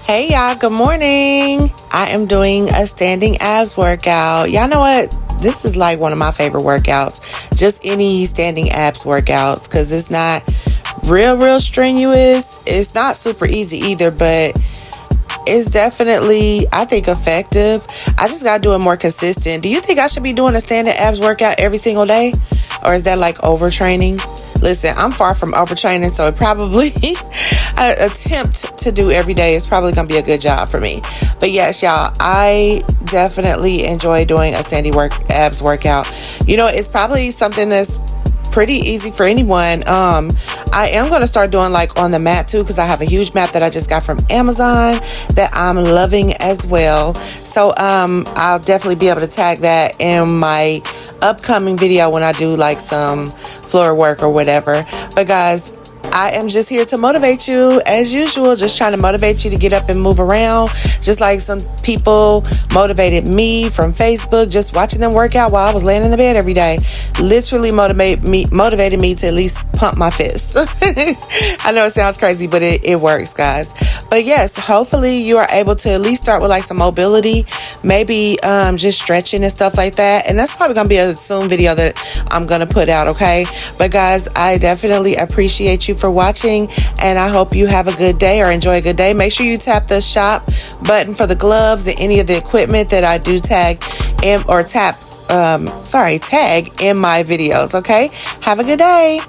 Hey y'all, good morning. I am doing a standing abs workout. Y'all know what? This is like one of my favorite workouts. Just any standing abs workouts because it's not real strenuous. It's not super easy either, but it's definitely, I think, effective. I just gotta do it more consistent. Do you think I should be doing a standing abs workout every single day? Or is that like overtraining? Listen, I'm far from overtraining, so it probably an attempt to do every day is probably gonna be a good job for me. But yes, y'all, I definitely enjoy doing a standing abs workout. You know, it's probably something that's pretty easy for anyone. I am going to start doing like on the mat too, because I have a huge mat that I just got from Amazon that I'm loving as well. So I'll definitely be able to tag that in my upcoming video when I do like some floor work or whatever. But guys, I am just here to motivate you as usual, just trying to motivate you to get up and move around, just like some people motivated me from Facebook, just watching them work out while I was laying in the bed every day. Literally motivated me to at least pump my fists. I know it sounds crazy, but it works, guys. But yes, hopefully you are able to at least start with like some mobility, maybe just stretching and stuff like that. And that's probably going to be a soon video that I'm going to put out, okay? But guys, I definitely appreciate you for watching, and I hope you have a good day or enjoy a good day. Make sure you tap the shop button for the gloves and any of the equipment that I do tag in my videos, okay? Have a good day.